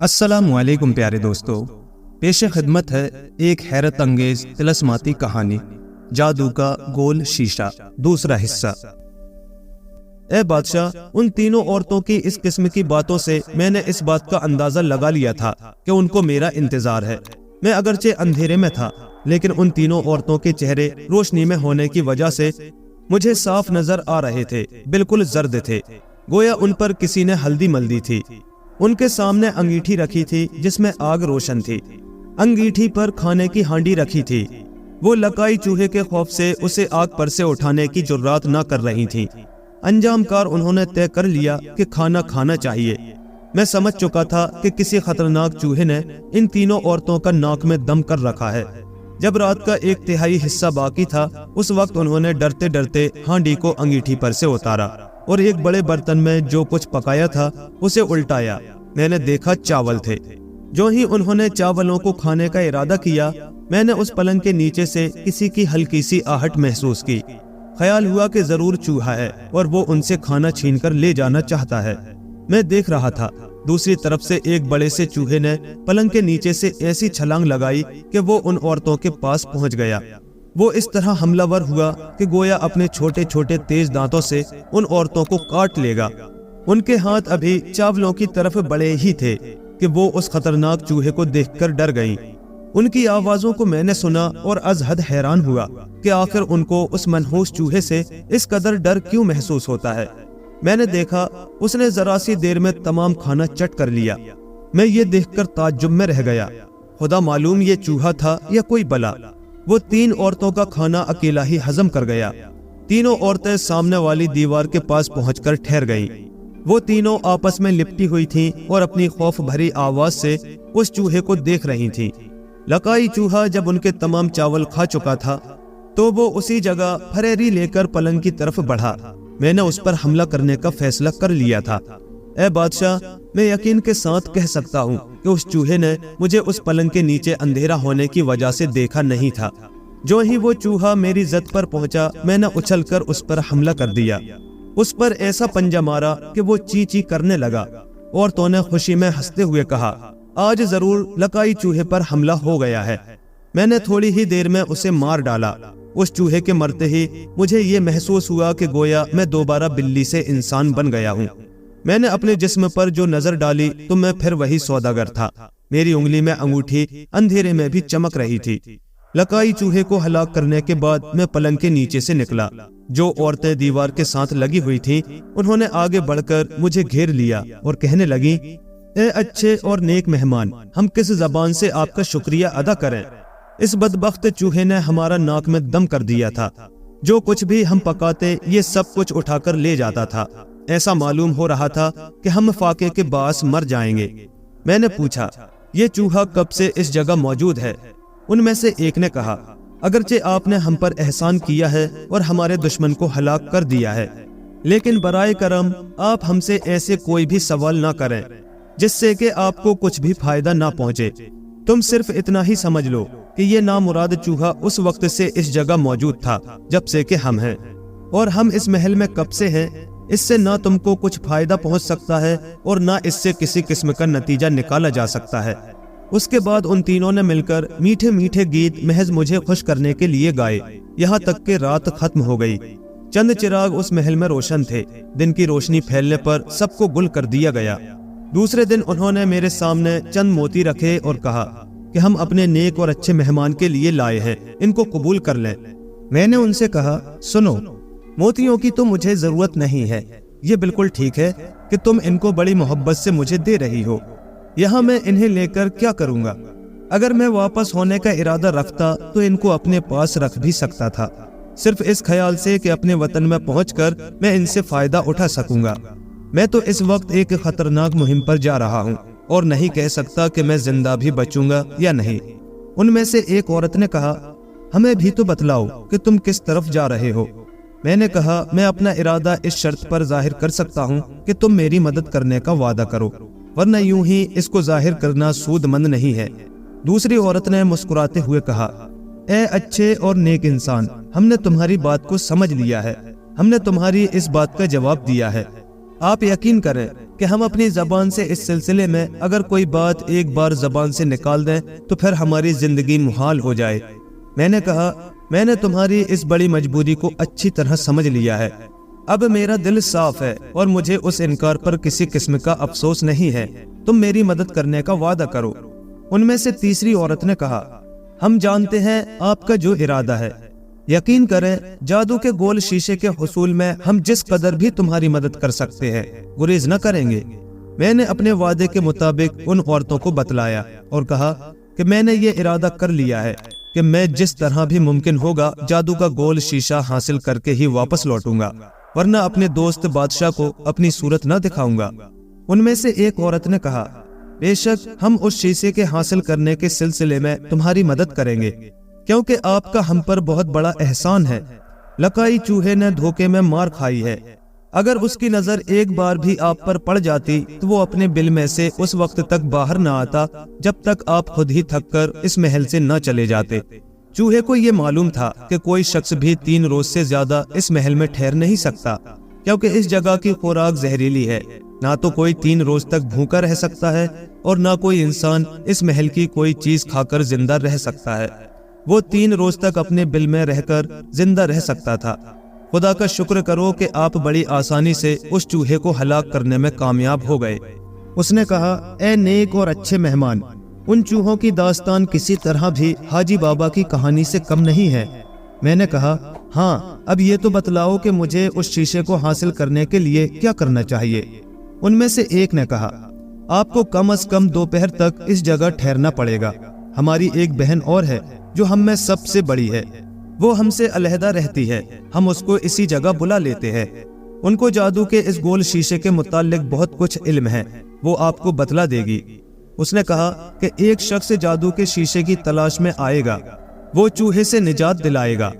السلام علیکم پیارے دوستو، پیش خدمت ہے ایک حیرت انگیز طلسماتی کہانی، جادو کا گول شیشہ، دوسرا حصہ۔ اے بادشاہ، ان تینوں عورتوں کی اس قسم کی باتوں سے میں نے اس بات کا اندازہ لگا لیا تھا کہ ان کو میرا انتظار ہے۔ میں اگرچہ اندھیرے میں تھا، لیکن ان تینوں عورتوں کے چہرے روشنی میں ہونے کی وجہ سے مجھے صاف نظر آ رہے تھے، بالکل زرد تھے، گویا ان پر کسی نے ہلدی مل دی تھی۔ ان کے سامنے انگیٹھی رکھی تھی جس میں آگ روشن تھی، انگیٹھی پر کھانے کی ہانڈی رکھی تھی۔ وہ لکائی چوہے کے خوف سے اسے آگ پر سے اٹھانے کی جرات نہ کر رہی تھی۔ انجام کار انہوں نے طے کر لیا کہ کھانا کھانا چاہیے۔ میں سمجھ چکا تھا کہ کسی خطرناک چوہے نے ان تینوں عورتوں کا ناک میں دم کر رکھا ہے۔ جب رات کا 1/3 حصہ باقی تھا، اس وقت انہوں نے ڈرتے ڈرتے ہانڈی کو انگیٹھی پر سے اتارا اور ایک بڑے برتن میں جو کچھ پکایا تھا اسے الٹایا۔ میں نے دیکھا چاول تھے۔ جو ہی انہوں نے چاولوں کو کھانے کا ارادہ کیا، میں نے اس پلنگ کے نیچے سے کسی کی ہلکی سی آہٹ محسوس کی۔ خیال ہوا کہ ضرور چوہا ہے اور وہ ان سے کھانا چھین کر لے جانا چاہتا ہے۔ میں دیکھ رہا تھا، دوسری طرف سے ایک بڑے سے چوہے نے پلنگ کے نیچے سے ایسی چھلانگ لگائی کہ وہ ان عورتوں کے پاس پہنچ گیا۔ وہ اس طرح حملہ ور ہوا کہ گویا اپنے چھوٹے چھوٹے تیز دانتوں سے ان عورتوں کو کاٹ لے گا۔ ان کے ہاتھ ابھی چاولوں کی طرف بڑے ہی تھے کہ وہ اس خطرناک چوہے کو دیکھ کر ڈر گئیں۔ ان کی آوازوں کو میں نے سنا اور از حد حیران ہوا کہ آخر ان کو اس منحوس چوہے سے اس قدر ڈر کیوں محسوس ہوتا ہے۔ میں نے دیکھا اس نے ذرا سی دیر میں تمام کھانا چٹ کر لیا۔ میں یہ دیکھ کر تعجب میں رہ گیا۔ خدا معلوم یہ چوہا تھا یا کوئی بلا۔ وہ 3 عورتوں کا کھانا اکیلا ہی ہضم کر گیا۔ تینوں عورتیں سامنے والی دیوار کے پاس پہنچ کر ٹھہر گئیں۔ وہ تینوں آپس میں لپٹی ہوئی تھیں اور اپنی خوف بھری آواز سے اس چوہے کو دیکھ رہی تھیں۔ لکائی چوہا جب ان کے تمام چاول کھا چکا تھا تو وہ اسی جگہ پھریری لے کر پلنگ کی طرف بڑھا۔ میں نے اس پر حملہ کرنے کا فیصلہ کر لیا تھا۔ اے بادشاہ، میں یقین کے ساتھ کہہ سکتا ہوں کہ اس چوہے نے مجھے اس پلنگ کے نیچے اندھیرا ہونے کی وجہ سے دیکھا نہیں تھا۔ جو ہی وہ چوہا میری زد پر پہنچا، میں نے اچھل کر اس پر حملہ کر دیا۔ اس پر ایسا پنجہ مارا کہ وہ چی چی کرنے لگا۔ عورتوں نے خوشی میں ہنستے ہوئے کہا، آج ضرور لکائی چوہے پر حملہ ہو گیا ہے۔ میں نے تھوڑی ہی دیر میں اسے مار ڈالا۔ اس چوہے کے مرتے ہی مجھے یہ محسوس ہوا کہ گویا میں دوبارہ بلی سے انسان بن گیا ہوں۔ میں نے اپنے جسم پر جو نظر ڈالی تو میں پھر وہی سوداگر تھا۔ میری انگلی میں انگوٹھی اندھیرے میں بھی چمک رہی تھی۔ لکائی چوہے کو ہلاک کرنے کے بعد میں پلنگ کے نیچے سے نکلا۔ جو عورتیں دیوار کے ساتھ لگی ہوئی تھیں، انہوں نے آگے بڑھ کر مجھے گھیر لیا اور کہنے لگی، اے اچھے اور نیک مہمان، ہم کس زبان سے آپ کا شکریہ ادا کریں؟ اس بدبخت چوہے نے ہمارا ناک میں دم کر دیا تھا۔ جو کچھ بھی ہم پکاتے یہ سب کچھ اٹھا کر لے جاتا تھا۔ ایسا معلوم ہو رہا تھا کہ ہم فاقے کے باعث مر جائیں گے۔ میں نے پوچھا، یہ چوہا کب سے اس جگہ موجود ہے؟ ان میں سے ایک نے کہا، اگرچہ آپ نے ہم پر احسان کیا ہے اور ہمارے دشمن کو ہلاک کر دیا ہے، لیکن برائے کرم آپ ہم سے ایسے کوئی بھی سوال نہ کریں جس سے کہ آپ کو کچھ بھی فائدہ نہ پہنچے۔ تم صرف اتنا ہی سمجھ لو کہ یہ نامراد چوہا اس وقت سے اس جگہ موجود تھا جب سے کہ ہم ہیں، اور ہم اس محل میں کب سے ہیں۔ اس سے نہ تم کو کچھ فائدہ پہنچ سکتا ہے اور نہ اس سے کسی قسم کا نتیجہ نکالا جا سکتا ہے۔ اس کے بعد ان تینوں نے مل کر میٹھے میٹھے گیت محض مجھے خوش کرنے کے لیے گائے، یہاں تک کہ رات ختم ہو گئی۔ چند چراغ اس محل میں روشن تھے۔ دن کی روشنی پھیلنے پر سب کو گل کر دیا گیا۔ دوسرے دن انہوں نے میرے سامنے چند موتی رکھے اور کہا کہ ہم اپنے نیک اور اچھے مہمان کے لیے لائے ہیں، ان کو قبول کر لیں۔ میں نے ان سے کہا، سنو، موتیوں کی تو مجھے ضرورت نہیں ہے۔ یہ بالکل ٹھیک ہے کہ تم ان کو بڑی محبت سے مجھے دے رہی ہو۔ یہاں میں انہیں لے کر کیا کروں گا؟ اگر میں واپس ہونے کا ارادہ رکھتا تو ان کو اپنے پاس رکھ بھی سکتا تھا، صرف اس خیال سے کہ اپنے وطن میں پہنچ کر میں ان سے فائدہ اٹھا سکوں گا۔ میں تو اس وقت ایک خطرناک مہم پر جا رہا ہوں اور نہیں کہہ سکتا کہ میں زندہ بھی بچوں گا یا نہیں۔ ان میں سے ایک عورت نے کہا، ہمیں بھی تو بتلاؤ کہ تم کس طرف جا رہے ہو۔ میں نے کہا، میں اپنا ارادہ اس شرط پر ظاہر کر سکتا ہوں کہ تم میری مدد کرنے کا وعدہ کرو، ورنہ یوں ہی اس کو ظاہر کرنا سود مند نہیں ہے۔ دوسری عورت نے مسکراتے ہوئے کہا، اے اچھے اور نیک انسان، ہم نے تمہاری بات کو سمجھ لیا ہے، ہم نے تمہاری اس بات کا جواب دیا ہے۔ آپ یقین کریں کہ ہم اپنی زبان سے اس سلسلے میں اگر کوئی بات ایک بار زبان سے نکال دیں تو پھر ہماری زندگی محال ہو جائے۔ میں نے کہا، میں نے تمہاری اس بڑی مجبوری کو اچھی طرح سمجھ لیا ہے، اب میرا دل صاف ہے اور مجھے اس انکار پر کسی قسم کا افسوس نہیں ہے، تم میری مدد کرنے کا وعدہ کرو۔ ان میں سے تیسری عورت نے کہا، ہم جانتے ہیں آپ کا جو ارادہ ہے، یقین کریں جادو کے گول شیشے کے حصول میں ہم جس قدر بھی تمہاری مدد کر سکتے ہیں گریز نہ کریں گے۔ میں نے اپنے وعدے کے مطابق ان عورتوں کو بتلایا اور کہا کہ میں نے یہ ارادہ کر لیا ہے کہ میں جس طرح بھی ممکن ہوگا جادو کا گول شیشہ حاصل کر کے ہی واپس لوٹوں گا، ورنہ اپنے دوست بادشاہ کو اپنی صورت نہ دکھاؤں گا۔ ان میں سے ایک عورت نے کہا، بے شک ہم اس شیشے کے حاصل کرنے کے سلسلے میں تمہاری مدد کریں گے، کیونکہ آپ کا ہم پر بہت بڑا احسان ہے۔ لکائی چوہے نے دھوکے میں مار کھائی ہے، اگر اس کی نظر ایک بار بھی آپ پر پڑ جاتی تو وہ اپنے بل میں سے اس وقت تک باہر نہ آتا جب تک آپ خود ہی تھک کر اس محل سے نہ چلے جاتے۔ چوہے کو یہ معلوم تھا کہ کوئی شخص بھی 3 روز سے زیادہ اس محل میں ٹھہر نہیں سکتا، کیونکہ اس جگہ کی خوراک زہریلی ہے، نہ تو کوئی 3 روز تک بھوکا رہ سکتا ہے اور نہ کوئی انسان اس محل کی کوئی چیز کھا کر زندہ رہ سکتا ہے۔ وہ 3 روز تک اپنے بل میں رہ کر زندہ رہ سکتا تھا۔ خدا کا شکر کرو کہ آپ بڑی آسانی سے اس چوہے کو ہلاک کرنے میں کامیاب ہو گئے۔ اس نے کہا، اے نیک اور اچھے مہمان، ان چوہوں کی داستان کسی طرح بھی حاجی بابا کی کہانی سے کم نہیں ہے۔ میں نے کہا، ہاں، اب یہ تو بتلاؤ کہ مجھے اس شیشے کو حاصل کرنے کے لیے کیا کرنا چاہیے۔ ان میں سے ایک نے کہا، آپ کو کم از کم دوپہر تک اس جگہ ٹھہرنا پڑے گا۔ ہماری ایک بہن اور ہے جو ہم میں سب سے بڑی ہے، وہ ہم سے علیحدہ رہتی ہے، ہم اس کو اسی جگہ بلا لیتے ہیں۔ ان کو جادو کے اس گول شیشے کے متعلق بہت کچھ علم ہے، وہ آپ کو بتلا دے گی۔ اس نے کہا کہ ایک شخص جادو کے شیشے کی تلاش میں آئے گا، وہ چوہے سے نجات دلائے گا۔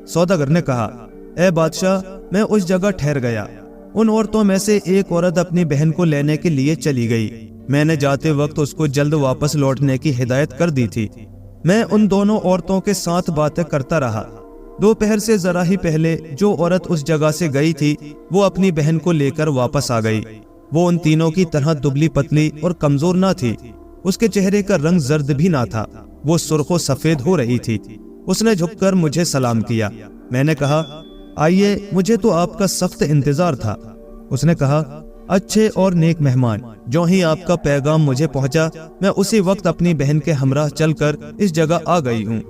سوداگر نے کہا، اے بادشاہ، میں اس جگہ ٹھہر گیا۔ ان عورتوں میں سے ایک عورت اپنی بہن کو لینے کے لیے چلی گئی، میں نے جاتے وقت اس کو جلد واپس لوٹنے کی ہدایت کر دی تھی۔ میں ان دونوں عورتوں کے ساتھ باتیں کرتا رہا۔ دوپہر سے ذرا ہی پہلے جو عورت اس جگہ سے گئی تھی وہ اپنی بہن کو لے کر واپس آ گئی۔ وہ ان تینوں کی طرح دبلی پتلی اور کمزور نہ تھی، اس کے چہرے کا رنگ زرد بھی نہ تھا، وہ سرخ و سفید ہو رہی تھی۔ اس نے جھک کر مجھے سلام کیا۔ میں نے کہا، آئیے، مجھے تو آپ کا سخت انتظار تھا۔ اس نے کہا، اچھے اور نیک مہمان، جو ہی آپ کا پیغام مجھے پہنچا میں اسی وقت اپنی بہن کے ہمراہ چل کر اس جگہ آ گئی ہوں۔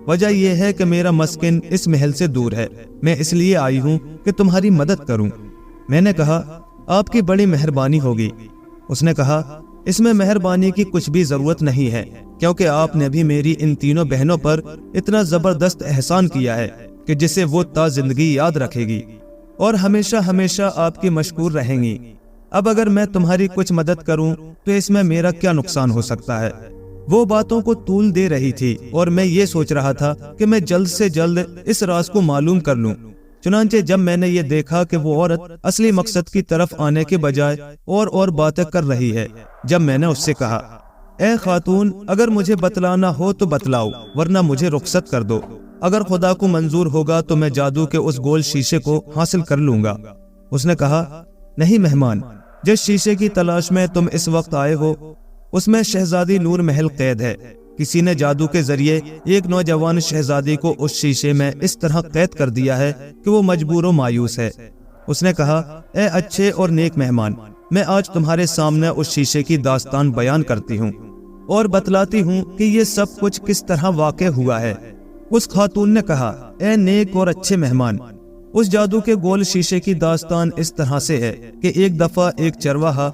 وجہ یہ ہے کہ میرا مسکن اس محل سے دور ہے، میں اس لیے آئی ہوں کہ تمہاری مدد کروں۔ میں نے کہا، آپ کی بڑی مہربانی ہوگی۔ اس نے کہا، اس میں مہربانی کی کچھ بھی ضرورت نہیں ہے، کیونکہ آپ نے بھی میری ان تینوں بہنوں پر اتنا زبردست احسان کیا ہے کہ جسے وہ تا زندگی یاد رکھے گی اور ہمیشہ ہمیشہ آپ کی مشکور رہیں گی۔ اب اگر میں تمہاری کچھ مدد کروں تو اس میں میرا کیا نقصان ہو سکتا ہے؟ وہ باتوں کو طول دے رہی تھی اور میں یہ سوچ رہا تھا کہ میں جلد سے جلد اس راز کو معلوم کر لوں۔ چنانچہ جب میں نے یہ دیکھا کہ وہ عورت اصلی مقصد کی طرف آنے کے بجائے اور باتیں کر رہی ہے، جب میں نے اس سے کہا، اے خاتون، اگر مجھے بتلانا ہو تو بتلاؤ، ورنہ مجھے رخصت کر دو۔ اگر خدا کو منظور ہوگا تو میں جادو کے اس گول شیشے کو حاصل کر لوں گا۔ اس نے کہا، نہیں مہمان، جس شیشے کی تلاش میں تم اس وقت آئے ہو اس میں شہزادی نور محل قید ہے۔ کسی نے جادو کے ذریعے ایک نوجوان شہزادی کو اس شیشے میں اس طرح قید کر دیا ہے کہ وہ مجبور و مایوس ہے۔ اس نے کہا، اے اچھے اور نیک مہمان، میں آج تمہارے سامنے اس شیشے کی داستان بیان کرتی ہوں اور بتلاتی ہوں کہ یہ سب کچھ کس طرح واقع ہوا ہے۔ اس خاتون نے کہا، اے نیک اور اچھے مہمان، اس جادو کے گول شیشے کی داستان اس طرح سے ہے کہ ایک دفعہ ایک چرواہا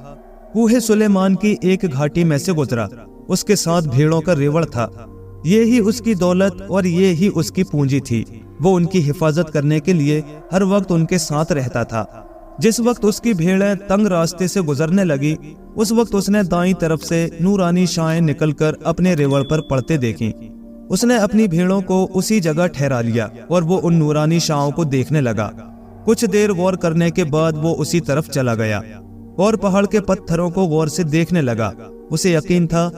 کوہ سلیمان کی ایک گھاٹی میں سے گزرا، اس کے ساتھ بھیڑوں کا ریوڑ تھا، یہی اس کی دولت اور یہی اس کی پونجی تھی۔ وہ ان کی حفاظت کرنے کے لیے ہر وقت ان کے ساتھ رہتا تھا۔ جس وقت اس کی بھیڑیں تنگ راستے سے گزرنے لگی اس وقت اس نے دائیں طرف سے نورانی شعاعیں نکل کر اپنے ریوڑ پر پڑتے دیکھیں۔ اس نے اپنی بھیڑوں کو اسی جگہ ٹھہرا لیا اور وہ ان نورانی شعاعوں کو دیکھنے لگا۔ کچھ دیر غور کرنے کے بعد وہ اسی طرف چلا گیا اور پہاڑ کے پتھروں کو غور سے دیکھنے لگا۔ اسے یقین تھا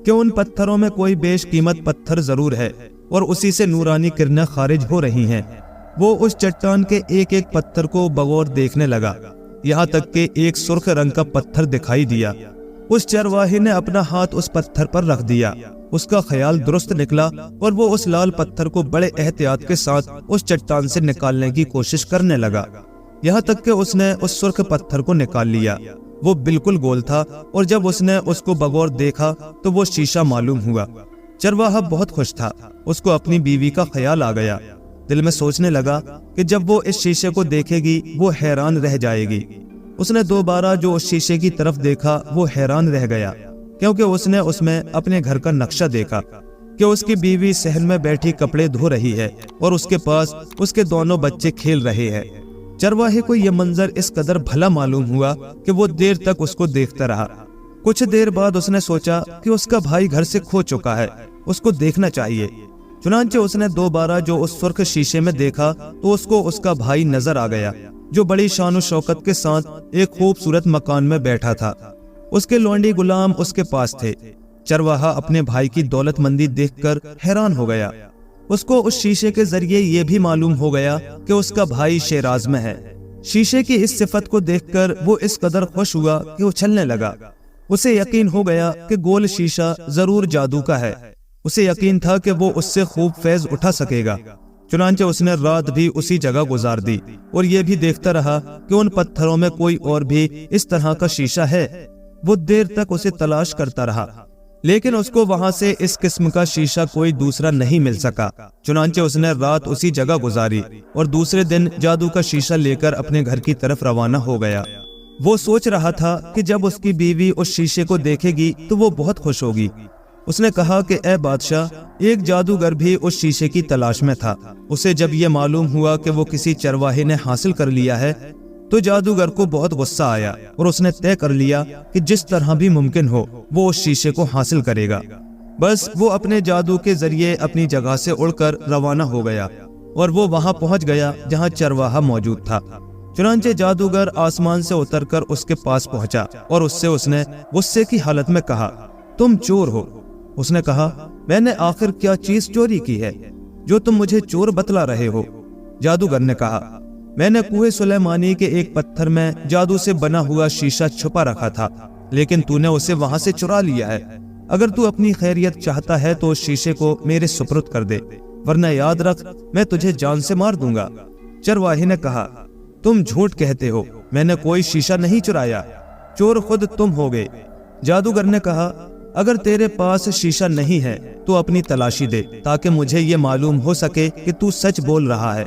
کہ ان پتھروں میں کوئی بیش قیمت پتھر ضرور ہے اور اسی سے نورانی کرنیں خارج ہو رہی ہیں۔ وہ اس چٹان کے ایک ایک پتھر کو بغور دیکھنے لگا یہاں تک کہ ایک سرخ رنگ کا پتھر دکھائی دیا۔ اس چرواہے نے اپنا ہاتھ اس پتھر پر رکھ دیا۔ اس کا خیال درست نکلا اور وہ اس لال پتھر کو بڑے احتیاط کے ساتھ اس چٹان سے نکالنے کی کوشش کرنے لگا، یہاں تک کہ اس نے اس سرخ پتھر کو نکال لیا۔ وہ بالکل گول تھا اور جب اس نے اس کو بغور دیکھا تو وہ شیشہ معلوم ہوا۔ چرواہا بہت خوش تھا، اس کو اپنی بیوی کا خیال آ گیا۔ دل میں سوچنے لگا کہ جب وہ اس شیشے کو دیکھے گی وہ حیران رہ جائے گی۔ اس نے دوبارہ جو اس شیشے کی طرف دیکھا وہ حیران رہ گیا، کیونکہ اس نے اس میں اپنے گھر کا نقشہ دیکھا کہ اس کی بیوی صحن میں بیٹھی کپڑے دھو رہی ہے اور اس کے پاس اس کے دونوں بچے کھیل رہے ہیں۔ چرواہے کو یہ منظر اس قدر بھلا معلوم ہوا کہ وہ دیر تک اس کو دیکھتا رہا۔ کچھ دیر بعد اس نے سوچا کہ اس کا بھائی گھر سے کھو چکا ہے، اس کو دیکھنا چاہیے۔ چنانچہ اس نے دوبارہ جو اس سرخ شیشے میں دیکھا تو اس کو اس کا بھائی نظر آ گیا، جو بڑی شان و شوکت کے ساتھ ایک خوبصورت مکان میں بیٹھا تھا۔ اس کے لونڈی غلام اس کے پاس تھے۔ چرواہا اپنے بھائی کی دولت مندی دیکھ کر حیران ہو گیا۔ اس کو اس شیشے کے ذریعے یہ بھی معلوم ہو گیا کہ اس کا بھائی شیراز میں ہے۔ شیشے کی اس صفت کو دیکھ کر وہ اس قدر خوش ہوا کہ اچھلنے لگا۔ اسے یقین ہو گیا کہ گول شیشہ ضرور جادو کا ہے۔ اسے یقین تھا کہ وہ اس سے خوب فیض اٹھا سکے گا۔ چنانچہ اس نے رات بھی اسی جگہ گزار دی اور یہ بھی دیکھتا رہا کہ ان پتھروں میں کوئی اور بھی اس طرح کا شیشہ ہے۔ وہ دیر تک اسے تلاش کرتا رہا، لیکن اس کو وہاں سے اس قسم کا شیشہ کوئی دوسرا نہیں مل سکا۔ چنانچہ اس نے رات اسی جگہ گزاری اور دوسرے دن جادو کا شیشہ لے کر اپنے گھر کی طرف روانہ ہو گیا۔ وہ سوچ رہا تھا کہ جب اس کی بیوی اس شیشے کو دیکھے گی تو وہ بہت خوش ہوگی۔ اس نے کہا کہ اے بادشاہ، ایک جادوگر بھی اس شیشے کی تلاش میں تھا۔ اسے جب یہ معلوم ہوا کہ وہ کسی چرواہے نے حاصل کر لیا ہے تو جادوگر کو بہت غصہ آیا اور اس نے طے کر لیا کہ جس طرح بھی ممکن ہو وہ اس شیشے کو حاصل کرے گا۔ بس وہ اپنے جادو کے ذریعے اپنی جگہ سے اڑ کر روانہ ہو گیا اور وہ وہاں پہنچ گیا جہاں چرواہا موجود تھا۔ چنانچہ جادوگر آسمان سے اتر کر اس کے پاس پہنچا اور اس نے غصے کی حالت میں کہا، تم چور ہو۔ اس نے کہا، میں نے آخر کیا چیز چوری کی ہے جو تم مجھے چور بتلا رہے ہو؟ جادوگر نے کہا، میں نے کوہ سلیمانی کے ایک پتھر میں جادو سے بنا ہوا شیشہ چھپا رکھا تھا، لیکن تو نے اسے وہاں سے چرا لیا ہے۔ اگر تو اپنی خیریت چاہتا ہے تو اس شیشے کو میرے سپرد کر دے، ورنہ یاد رکھ میں تجھے جان سے مار دوں گا۔ چرواہے نے کہا، تم جھوٹ کہتے ہو، میں نے کوئی شیشہ نہیں چرایا، چور خود تم ہو گئے۔ جادوگر نے کہا، اگر تیرے پاس شیشہ نہیں ہے تو اپنی تلاشی دے تاکہ مجھے یہ معلوم ہو سکے کہ تو سچ بول رہا ہے۔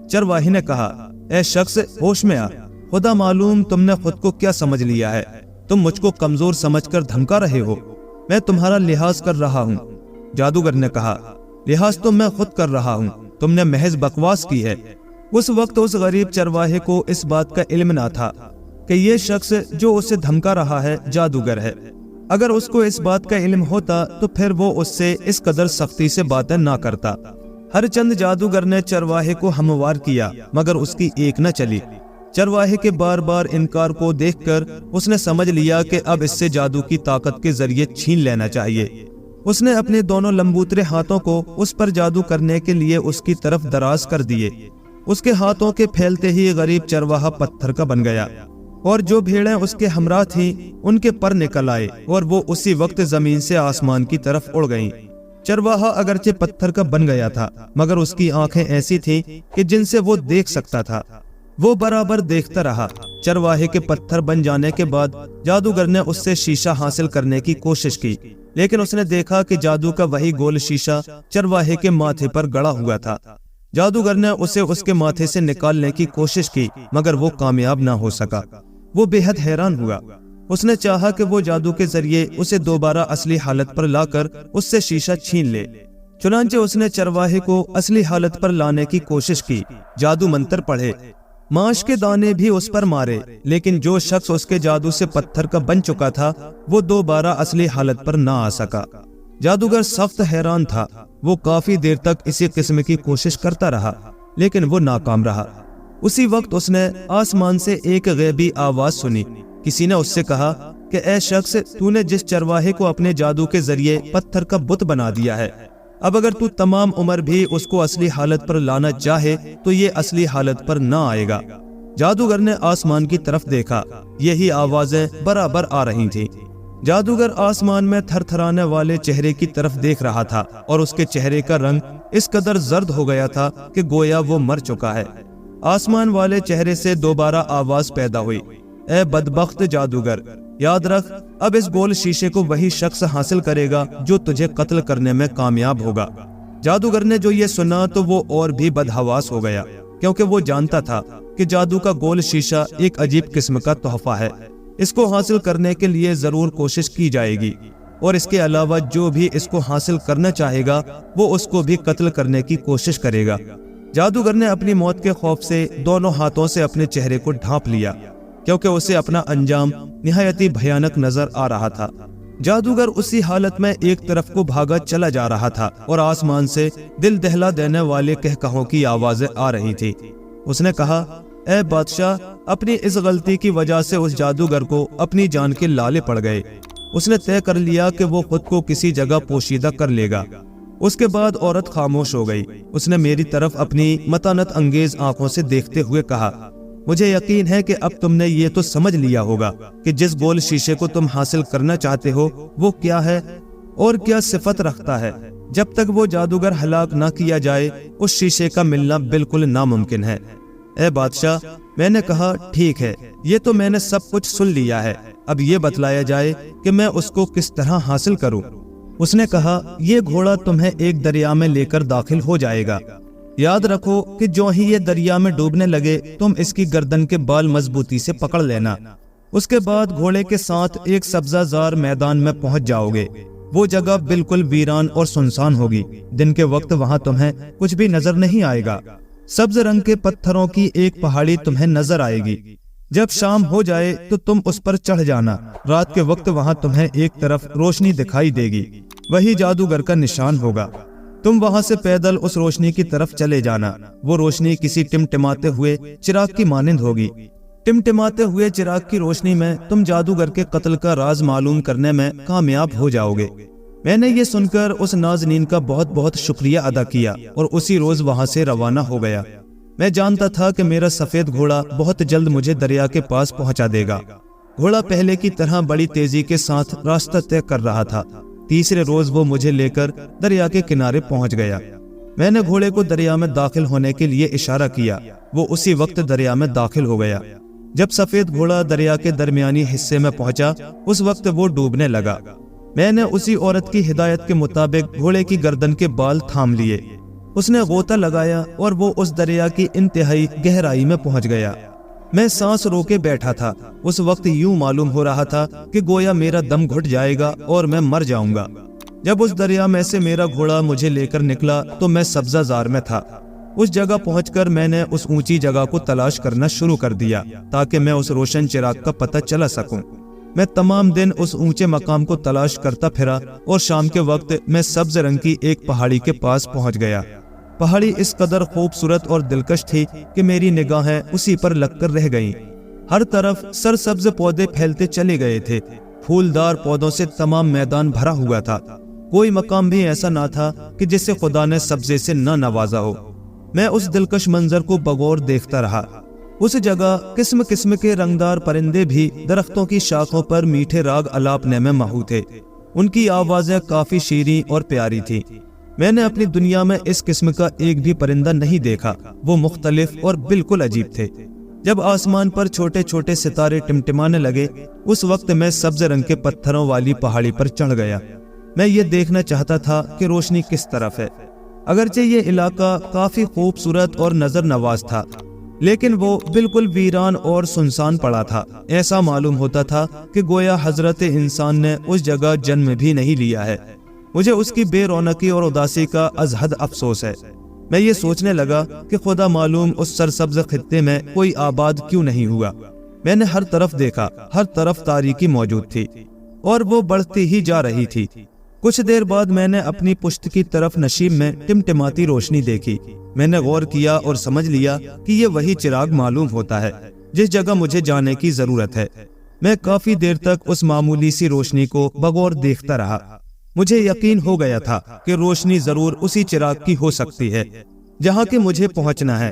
چرواہے نے کہا، اے شخص، ہوش میں آ، خدا معلوم تم نے خود کو کیا سمجھ لیا ہے۔ تم مجھ کو کمزور سمجھ کر دھمکا رہے ہو، میں تمہارا لحاظ کر رہا ہوں۔ جادوگر نے کہا، لحاظ تو میں خود کر رہا ہوں، تم نے محض بکواس کی ہے۔ اس وقت اس غریب چرواہے کو اس بات کا علم نہ تھا کہ یہ شخص جو اسے دھمکا رہا ہے جادوگر ہے۔ اگر اس کو اس بات کا علم ہوتا تو پھر وہ اس سے اس قدر سختی سے باتیں نہ کرتا۔ ہر چند جادوگر نے چرواہے کو ہموار کیا مگر اس کی ایک نہ چلی۔ چرواہے کے بار بار انکار کو دیکھ کر اس نے سمجھ لیا کہ اب اس سے جادو کی طاقت کے ذریعے چھین لینا چاہیے۔ اس نے اپنے دونوں لمبوترے ہاتھوں کو اس پر جادو کرنے کے لیے اس کی طرف دراز کر دیے۔ اس کے ہاتھوں کے پھیلتے ہی غریب چرواہا پتھر کا بن گیا اور جو بھیڑیں اس کے ہمراہ تھیں ان کے پر نکل آئے اور وہ اسی وقت زمین سے آسمان کی طرف اڑ گئیں۔ چرواہا اگرچہ پتھر کا بن گیا تھا مگر اس کی آنکھیں ایسی تھیں کہ جن سے وہ دیکھ سکتا تھا۔ وہ برابر دیکھتا رہا۔ چرواہے کے پتھر بن جانے کے بعد جادوگر نے اس سے شیشہ حاصل کرنے کی کوشش کی، لیکن اس نے دیکھا کہ جادو کا وہی گول شیشہ چرواہے کے ماتھے پر گڑا ہوا تھا۔ جادوگر نے اسے اس کے ماتھے سے نکالنے کی کوشش کی مگر وہ کامیاب نہ ہو سکا۔ وہ بے حد حیران ہوا۔ اس نے چاہا کہ وہ جادو کے ذریعے اسے دوبارہ اصلی حالت پر لا کر اس سے شیشہ چھین لے۔ چنانچہ اس نے چرواہے کو اصلی حالت پر لانے کی کوشش کی، جادو منتر پڑھے، ماش کے دانے بھی اس پر مارے، لیکن جو شخص اس کے جادو سے پتھر کا بن چکا تھا وہ دوبارہ اصلی حالت پر نہ آ سکا۔ جادوگر سخت حیران تھا۔ وہ کافی دیر تک اسی قسم کی کوشش کرتا رہا لیکن وہ ناکام رہا۔ اسی وقت اس نے آسمان سے ایک غیبی آواز سنی۔ کسی نے اس سے کہا کہ اے شخص، تو نے جس چرواہے کو اپنے جادو کے ذریعے پتھر کا بت بنا دیا ہے، اب اگر تو تمام عمر بھی اس کو اصلی حالت پر لانا چاہے تو یہ اصلی حالت پر نہ آئے گا۔ جادوگر نے آسمان کی طرف دیکھا، یہی آوازیں برابر آ رہی تھیں۔ جادوگر آسمان میں تھر تھرانے والے چہرے کی طرف دیکھ رہا تھا اور اس کے چہرے کا رنگ اس قدر زرد ہو گیا تھا کہ گویا وہ مر چکا ہے۔ آسمان والے چہرے سے دوبارہ آواز پیدا ہوئی، اے بدبخت جادوگر، یاد رکھ اب اس گول شیشے کو وہی شخص حاصل کرے گا جو تجھے قتل کرنے میں کامیاب ہوگا۔ جادوگر نے جو یہ سنا تو وہ اور بھی بدحواس ہو گیا، کیونکہ وہ جانتا تھا کہ جادو کا گول شیشہ ایک عجیب قسم کا تحفہ ہے۔ اس کو حاصل کرنے کے لیے ضرور کوشش کی جائے گی، اور اس کے علاوہ جو بھی اس کو حاصل کرنا چاہے گا وہ اس کو بھی قتل کرنے کی کوشش کرے گا۔ جادوگر نے اپنی موت کے خوف سے دونوں ہاتھوں سے اپنے چہرے کو ڈھانپ لیا، کیونکہ اسے اپنا انجام نہایت بھیانک نظر آ رہا تھا۔ جادوگر اسی حالت میں ایک طرف کو بھاگا چلا جا رہا تھا اور آسمان سے دل دہلا دینے والے کہکہوں کی آوازیں آ رہی تھی۔ اس نے کہا، اے بادشاہ، اپنی اس غلطی کی وجہ سے اس جادوگر کو اپنی جان کے لالے پڑ گئے۔ اس نے طے کر لیا کہ وہ خود کو کسی جگہ پوشیدہ کر لے گا۔ اس کے بعد عورت خاموش ہو گئی۔ اس نے میری طرف اپنی متانت انگیز آنکھوں سے دیکھتے ہوئے کہا، مجھے یقین ہے کہ اب تم نے یہ تو سمجھ لیا ہوگا کہ جس گول شیشے کو تم حاصل کرنا چاہتے ہو وہ کیا ہے اور کیا صفت رکھتا ہے۔ جب تک وہ جادوگر ہلاک نہ کیا جائے اس شیشے کا ملنا بالکل ناممکن ہے۔ اے بادشاہ، میں نے کہا، ٹھیک ہے، یہ تو میں نے سب کچھ سن لیا ہے، اب یہ بتلایا جائے کہ میں اس کو کس طرح حاصل کروں۔ اس نے کہا، یہ گھوڑا تمہیں ایک دریا میں لے کر داخل ہو جائے گا۔ یاد رکھو کہ جو ہی یہ دریا میں ڈوبنے لگے تم اس کی گردن کے بال مضبوطی سے پکڑ لینا۔ اس کے بعد گھوڑے کے ساتھ ایک سبزہ زار میدان میں پہنچ جاؤ گے۔ وہ جگہ بالکل ویران اور سنسان ہوگی۔ دن کے وقت وہاں تمہیں کچھ بھی نظر نہیں آئے گا۔ سبز رنگ کے پتھروں کی ایک پہاڑی تمہیں نظر آئے گی۔ جب شام ہو جائے تو تم اس پر چڑھ جانا۔ رات کے وقت وہاں تمہیں ایک طرف روشنی دکھائی دے گی، وہی جادوگر کا نشان ہوگا۔ تم وہاں سے پیدل اس روشنی کی طرف چلے جانا۔ وہ روشنی کسی ٹمٹماتے ہوئے چراغ کی مانند ہوگی۔ ٹمٹماتے ہوئے چراغ کی روشنی میں تم جادوگر کے قتل کا راز معلوم کرنے میں کامیاب ہو جاؤ گے۔ میں نے یہ سن کر اس نازنین کا بہت بہت شکریہ ادا کیا اور اسی روز وہاں سے روانہ ہو گیا۔ میں جانتا تھا کہ میرا سفید گھوڑا بہت جلد مجھے دریا کے پاس پہنچا دے گا۔ گھوڑا پہلے کی طرح بڑی تیزی کے ساتھ راستہ طے کر رہا تھا۔ تیسرے روز وہ مجھے لے کر دریا کے کنارے پہنچ گیا۔ میں نے گھوڑے کو دریا میں داخل ہونے کے لیے اشارہ کیا۔ وہ اسی وقت دریا میں داخل ہو گیا۔ جب سفید گھوڑا دریا کے درمیانی حصے میں پہنچا اس وقت وہ ڈوبنے لگا۔ میں نے اسی عورت کی ہدایت کے مطابق گھوڑے کی گردن کے بال تھام لیے۔ اس نے غوطہ لگایا اور وہ اس دریا کی انتہائی گہرائی میں پہنچ گیا۔ میں سانس روکے بیٹھا تھا۔ اس وقت یوں معلوم ہو رہا تھا کہ گویا میرا دم گھٹ جائے گا اور میں مر جاؤں گا۔ جب اس دریا میں سے میرا گھوڑا مجھے لے کر نکلا تو میں سبزہ زار میں تھا۔ اس جگہ پہنچ کر میں نے اس اونچی جگہ کو تلاش کرنا شروع کر دیا تاکہ میں اس روشن چراغ کا پتہ چلا سکوں۔ میں تمام دن اس اونچے مقام کو تلاش کرتا پھرا اور شام کے وقت میں سبز رنگ کی ایک پہاڑی کے پاس پہنچ گیا۔ پہاڑی اس قدر خوبصورت اور دلکش تھی کہ میری نگاہیں اسی پر لگ کر رہ گئیں۔ ہر طرف سرسبز پودے پھیلتے چلے گئے تھے۔ پھولدار پودوں سے تمام میدان بھرا ہوا تھا۔ کوئی مقام بھی ایسا نہ تھا کہ جسے خدا نے سبزے سے نہ نوازا ہو۔ میں اس دلکش منظر کو بغور دیکھتا رہا۔ اس جگہ قسم قسم کے رنگدار پرندے بھی درختوں کی شاخوں پر میٹھے راگ الاپنے میں محو تھے۔ ان کی آوازیں کافی شیریں اور پیاری تھیں۔ میں نے اپنی دنیا میں اس قسم کا ایک بھی پرندہ نہیں دیکھا۔ وہ مختلف اور بالکل عجیب تھے۔ جب آسمان پر چھوٹے چھوٹے ستارے ٹمٹمانے لگے اس وقت میں سبز رنگ کے پتھروں والی پہاڑی پر چڑھ گیا۔ میں یہ دیکھنا چاہتا تھا کہ روشنی کس طرف ہے۔ اگرچہ یہ علاقہ کافی خوبصورت اور نظر نواز تھا لیکن وہ بالکل ویران اور سنسان پڑا تھا۔ ایسا معلوم ہوتا تھا کہ گویا حضرت انسان نے اس جگہ جنم بھی نہیں لیا ہے۔ مجھے اس کی بے رونقی اور اداسی کا از حد افسوس ہے۔ میں یہ سوچنے لگا کہ خدا معلوم اس سرسبز خطے میں کوئی آباد کیوں نہیں ہوا۔ میں نے ہر طرف دیکھا، ہر طرف تاریکی موجود تھی اور وہ بڑھتی ہی جا رہی تھی۔ کچھ دیر بعد میں نے اپنی پشت کی طرف نشیب میں ٹمٹماتی روشنی دیکھی۔ میں نے غور کیا اور سمجھ لیا کہ یہ وہی چراغ معلوم ہوتا ہے جس جگہ مجھے جانے کی ضرورت ہے۔ میں کافی دیر تک اس معمولی سی روشنی کو بغور دیکھتا رہا۔ مجھے یقین ہو گیا تھا کہ روشنی ضرور اسی چراغ کی ہو سکتی ہے جہاں کہ مجھے پہنچنا ہے۔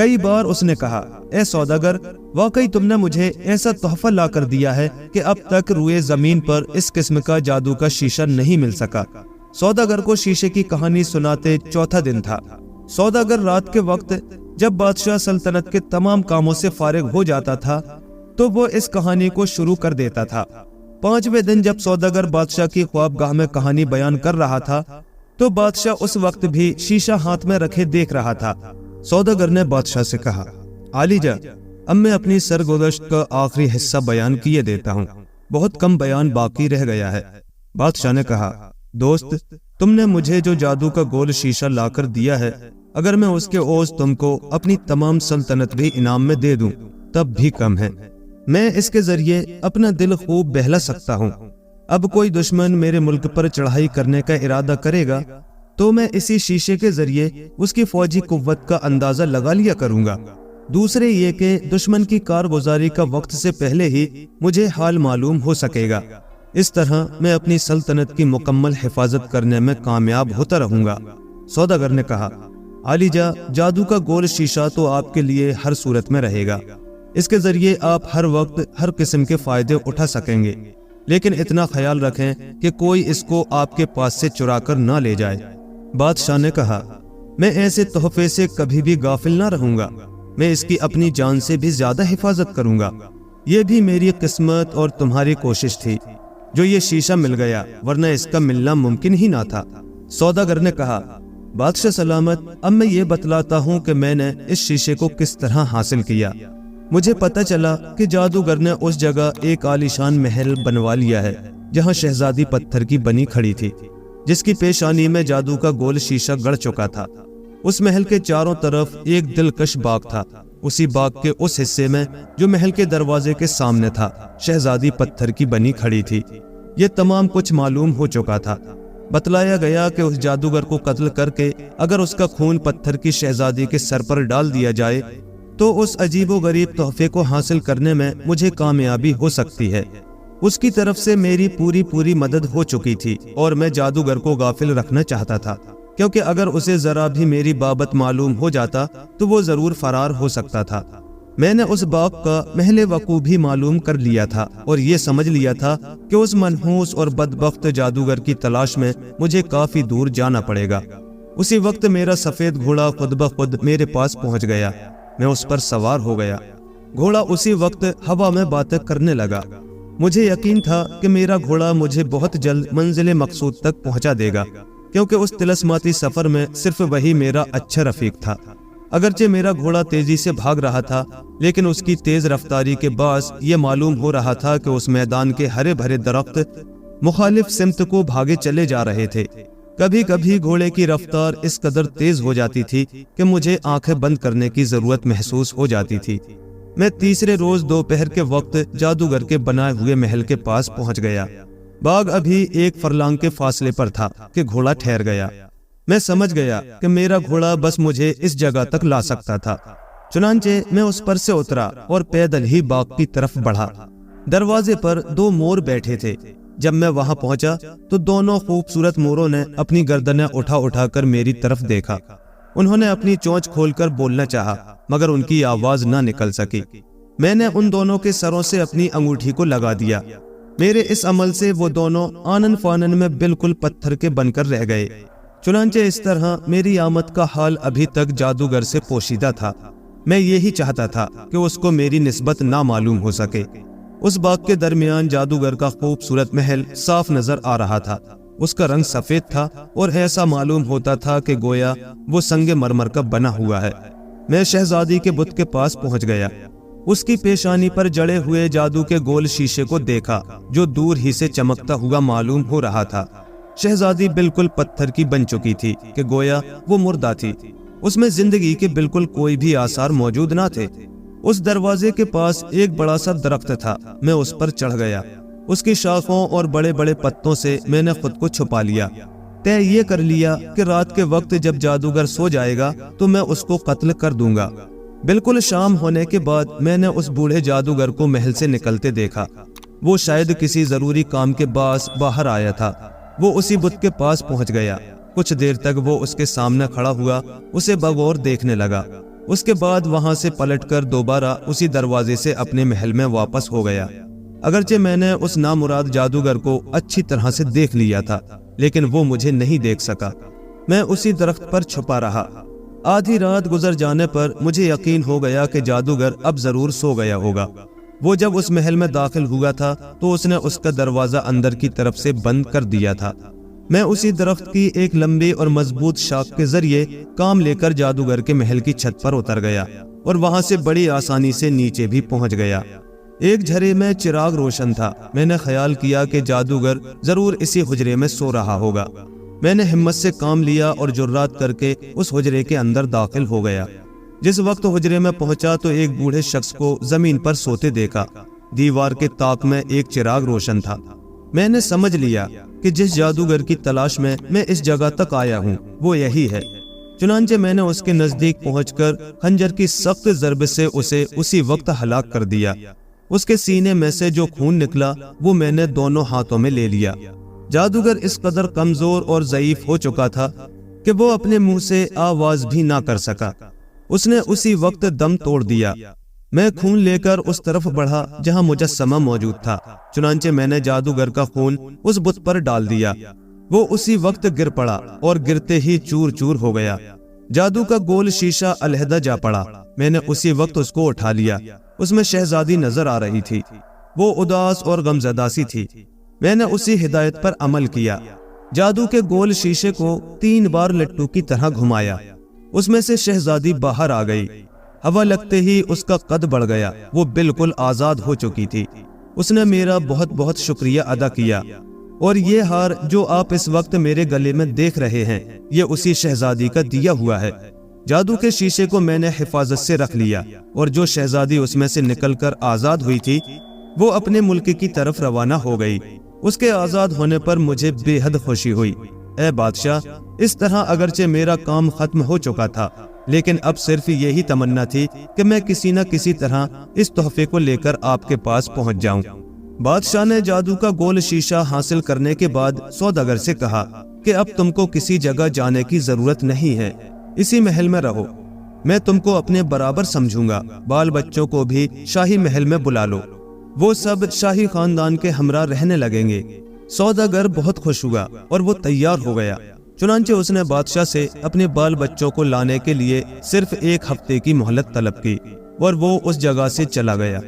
کئی بار اس نے کہا، اے سوداگر، واقعی تم نے مجھے ایسا تحفہ لا کر دیا ہے کہ اب تک روئے زمین پر اس قسم کا جادو کا شیشہ نہیں مل سکا۔ سوداگر کو شیشے کی کہانی سناتے چوتھا دن تھا۔ سوداگر رات کے وقت جب بادشاہ سلطنت کے تمام کاموں سے فارغ ہو جاتا تھا تو وہ اس کہانی کو شروع کر دیتا تھا۔ 5ویں دن جب سوداگر بادشاہ کی خوابگاہ میں کہانی بیان کر رہا تھا تو بادشاہ اس وقت بھی شیشہ ہاتھ میں رکھے دیکھ رہا تھا۔ سوداگر نے بادشاہ سے کہا، عالیجا، اب میں اپنی سرگزشت کا آخری حصہ بیان کیے دیتا ہوں، بہت کم بیان باقی رہ گیا ہے۔ بادشاہ نے کہا، دوست، تم نے مجھے جو جادو کا گول شیشہ لا کر دیا ہے، اگر میں اس کے عوض تم کو اپنی تمام سلطنت بھی انعام میں دے دوں تب بھی کم ہے۔ میں اس کے ذریعے اپنا دل خوب بہلا سکتا ہوں۔ اب کوئی دشمن میرے ملک پر چڑھائی کرنے کا ارادہ کرے گا تو میں اسی شیشے کے ذریعے اس کی فوجی قوت کا اندازہ لگا لیا کروں گا۔ دوسرے یہ کہ دشمن کی کارگزاری کا وقت سے پہلے ہی مجھے حال معلوم ہو سکے گا۔ اس طرح میں اپنی سلطنت کی مکمل حفاظت کرنے میں کامیاب ہوتا رہوں گا۔ سوداگر نے کہا، عالیجا، جادو کا گول شیشہ تو آپ کے لیے ہر صورت میں رہے گا۔ اس کے ذریعے آپ ہر وقت ہر قسم کے فائدے اٹھا سکیں گے، لیکن اتنا خیال رکھیں کہ کوئی اس کو آپ کے پاس سے چرا کر نہ لے جائے۔ بادشاہ نے کہا، میں ایسے تحفے سے کبھی بھی غافل نہ رہوں گا، میں اس کی اپنی جان سے بھی زیادہ حفاظت کروں گا۔ یہ بھی میری قسمت اور تمہاری کوشش تھی جو یہ شیشہ مل گیا، ورنہ اس کا ملنا ممکن ہی نہ تھا۔ سوداگر نے کہا، بادشاہ سلامت، اب میں یہ بتلاتا ہوں کہ میں نے اس شیشے کو کس طرح حاصل کیا۔ مجھے پتہ چلا کہ جادوگر نے اس جگہ ایک عالیشان محل بنوا لیا ہے جہاں شہزادی پتھر کی بنی کھڑی تھی، جس کی پیشانی میں جادو کا گول شیشہ گڑ چکا تھا۔ اس محل کے چاروں طرف ایک دلکش باغ تھا۔ اسی باغ کے اس حصے میں جو محل کے دروازے کے سامنے تھا، شہزادی پتھر کی بنی کھڑی تھی۔ یہ تمام کچھ معلوم ہو چکا تھا۔ بتلایا گیا کہ اس جادوگر کو قتل کر کے اگر اس کا خون پتھر کی شہزادی کے سر پر ڈال دیا جائے تو اس عجیب و غریب تحفے کو حاصل کرنے میں مجھے کامیابی ہو سکتی ہے۔ اس کی طرف سے میری پوری مدد ہو چکی تھی اور میں جادوگر کو غافل رکھنا چاہتا تھا، کیونکہ اگر اسے ذرا بھی میری بابت معلوم ہو جاتا تو وہ ضرور فرار ہو سکتا تھا۔ میں نے اس باغ کا محل وقوع بھی معلوم کر لیا تھا اور یہ سمجھ لیا تھا کہ اس منحوس اور بدبخت جادوگر کی تلاش میں مجھے کافی دور جانا پڑے گا۔ اسی وقت میرا سفید گھوڑا خود بخود میرے پاس پہنچ گیا۔ میں اس پر سوار ہو گیا۔ گھوڑا اسی وقت ہوا میں باتیں کرنے لگا۔ مجھے یقین تھا کہ میرا گھوڑا مجھے بہت جلد منزل مقصود تک پہنچا دے گا، کیونکہ اس طلسماتی سفر میں صرف وہی میرا اچھا رفیق تھا۔ اگرچہ میرا گھوڑا تیزی سے بھاگ رہا تھا، لیکن اس کی تیز رفتاری کے باعث یہ معلوم ہو رہا تھا کہ اس میدان کے ہرے بھرے درخت مخالف سمت کو بھاگے چلے جا رہے تھے۔ کبھی کبھی گھوڑے کی رفتار اس قدر تیز ہو جاتی تھی کہ مجھے آنکھیں بند کرنے کی ضرورت محسوس ہو جاتی تھی۔ میں تیسرے روز دوپہر کے وقت جادوگر کے بنائے ہوئے محل کے پاس پہنچ گیا۔ باغ ابھی 1 فرلانگ کے فاصلے پر تھا کہ گھوڑا ٹھہر گیا۔ میں سمجھ گیا کہ میرا گھوڑا بس مجھے اس جگہ تک لا سکتا تھا۔ چنانچہ میں اس پر سے اترا اور پیدل ہی باغ کی طرف بڑھا۔ دروازے پر 2 مور بیٹھے تھے۔ جب میں وہاں پہنچا تو دونوں خوبصورت موروں نے اپنی گردنیں اٹھا کر میری طرف دیکھا۔ انہوں نے اپنی چونچ کھول کر بولنا چاہا، مگر ان کی آواز نہ نکل سکی۔ میں نے ان دونوں کے سروں سے اپنی انگوٹھی کو لگا دیا۔ میرے اس عمل سے وہ دونوں آنن فانن میں بالکل پتھر کے بن کر رہ گئے۔ چنانچہ اس طرح میری آمد کا حال ابھی تک جادوگر سے پوشیدہ تھا۔ میں یہی چاہتا تھا کہ اس کو میری نسبت نہ معلوم ہو سکے۔ اس باغ کے درمیان جادوگر کا خوبصورت محل صاف نظر آ رہا تھا۔ اس کا رنگ سفید تھا اور ایسا معلوم ہوتا تھا کہ گویا وہ سنگ مرمر کا بنا ہوا ہے۔ میں شہزادی کے بت کے پاس پہنچ گیا۔ اس کی پیشانی پر جڑے ہوئے جادو کے گول شیشے کو دیکھا جو دور ہی سے چمکتا ہوا معلوم ہو رہا تھا۔ شہزادی بالکل پتھر کی بن چکی تھی کہ گویا وہ مردہ تھی۔ اس میں زندگی کے بالکل کوئی بھی آثار موجود نہ تھے۔ اس دروازے کے پاس ایک بڑا سا درخت تھا۔ میں اس پر چڑھ گیا۔ اس کی شاخوں اور بڑے بڑے پتوں سے میں نے خود کو چھپا لیا۔ طے یہ کر لیا کہ رات کے وقت جب جادوگر سو جائے گا تو میں اس کو قتل کر دوں گا۔ بالکل شام ہونے کے بعد میں نے اس بوڑھے جادوگر کو محل سے نکلتے دیکھا۔ وہ شاید کسی ضروری کام کے باعث باہر آیا تھا۔ وہ اسی بت کے پاس پہنچ گیا۔ کچھ دیر تک وہ اس کے سامنے کھڑا ہوا، اسے بغور دیکھنے لگا۔ اس کے بعد وہاں سے پلٹ کر دوبارہ اسی دروازے سے اپنے محل میں واپس ہو گیا۔ اگرچہ میں نے اس نامراد جادوگر کو اچھی طرح سے دیکھ لیا تھا، لیکن وہ مجھے نہیں دیکھ سکا۔ میں اسی درخت پر چھپا رہا۔ آدھی رات گزر جانے پر مجھے یقین ہو گیا کہ جادوگر اب ضرور سو گیا ہوگا۔ وہ جب اس محل میں داخل ہوا تھا تو اس نے اس کا دروازہ اندر کی طرف سے بند کر دیا تھا۔ میں اسی درخت کی ایک لمبی اور مضبوط شاخ کے ذریعے کام لے کر جادوگر کے محل کی چھت پر اتر گیا اور وہاں سے بڑی آسانی سے نیچے بھی پہنچ گیا۔ ایک جھرے میں چراغ روشن تھا۔ میں نے خیال کیا کہ جادوگر ضرور اسی حجرے میں سو رہا ہوگا۔ میں نے ہمت سے کام لیا اور جرات کر کے اس حجرے کے اندر داخل ہو گیا۔ جس وقت حجرے میں پہنچا تو ایک بوڑھے شخص کو زمین پر سوتے دیکھا۔ دیوار کے طاق میں ایک چراغ روشن تھا۔ میں نے سمجھ لیا کہ جس جادوگر کی تلاش میں اس جگہ تک آیا ہوں وہ یہی ہے۔ چنانچہ میں نے اس کے نزدیک پہنچ کر خنجر کی سخت ضرب سے اسے اسی وقت ہلاک کر دیا۔ اس کے سینے میں سے جو خون نکلا وہ میں نے دونوں ہاتھوں میں لے لیا۔ جادوگر اس قدر کمزور اور ضعیف ہو چکا تھا کہ وہ اپنے منہ سے آواز بھی نہ کر سکا۔ اس نے اسی وقت دم توڑ دیا۔ میں خون لے کر اس طرف بڑھا جہاں مجسمہ موجود تھا۔ چنانچہ میں نے جادوگر کا خون اس بت پر ڈال دیا۔ وہ اسی وقت گر پڑا اور گرتے ہی چور چور ہو گیا۔ جادو کا گول شیشہ علیحدہ جا پڑا۔ میں نے اسی وقت اس کو اٹھا لیا۔ اس میں شہزادی نظر آ رہی تھی۔ وہ اداس اور غمزدہ سی تھی۔ میں نے اسی ہدایت پر عمل کیا۔ جادو کے گول شیشے کو 3 بار لٹو کی طرح گھمایا۔ اس میں سے شہزادی باہر آ گئی۔ ہوا لگتے ہی اس کا قد بڑھ گیا۔ وہ بالکل آزاد ہو چکی تھی۔ اس نے میرا بہت بہت شکریہ ادا کیا، اور یہ ہار جو آپ اس وقت میرے گلے میں دیکھ رہے ہیں یہ اسی شہزادی کا دیا ہوا ہے۔ جادو کے شیشے کو میں نے حفاظت سے رکھ لیا، اور جو شہزادی اس میں سے نکل کر آزاد ہوئی تھی وہ اپنے ملک کی طرف روانہ ہو گئی۔ اس کے آزاد ہونے پر مجھے بے حد خوشی ہوئی۔ اے بادشاہ، اس طرح اگرچہ میرا کام ختم ہو چکا تھا، لیکن اب صرف یہی تمنا تھی کہ میں کسی نہ کسی طرح اس تحفے کو لے کر آپ کے پاس پہنچ جاؤں۔ بادشاہ نے جادو کا گول شیشہ حاصل کرنے کے بعد سوداگر سے کہا کہ اب تم کو کسی جگہ جانے کی ضرورت نہیں ہے، اسی محل میں رہو۔ میں تم کو اپنے برابر سمجھوں گا۔ بال بچوں کو بھی شاہی محل میں بلا لو، وہ سب شاہی خاندان کے ہمراہ رہنے لگیں گے۔ سوداگر بہت خوش ہوا اور وہ تیار ہو گیا۔ چنانچہ اس نے بادشاہ سے اپنے بال بچوں کو لانے کے لیے صرف 1 ہفتے کی مہلت طلب کی، اور وہ اس جگہ سے چلا گیا۔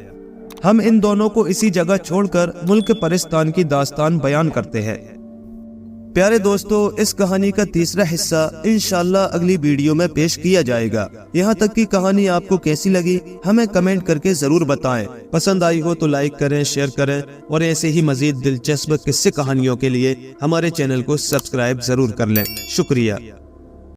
ہم ان دونوں کو اسی جگہ چھوڑ کر ملک پرستان کی داستان بیان کرتے ہیں۔ پیارے دوستو، اس کہانی کا تیسرا حصہ انشاءاللہ اگلی ویڈیو میں پیش کیا جائے گا۔ یہاں تک کی کہانی آپ کو کیسی لگی ہمیں کمنٹ کر کے ضرور بتائیں۔ پسند آئی ہو تو لائک کریں، شیئر کریں، اور ایسے ہی مزید دلچسپ قصے کہانیوں کے لیے ہمارے چینل کو سبسکرائب ضرور کر لیں۔ شکریہ۔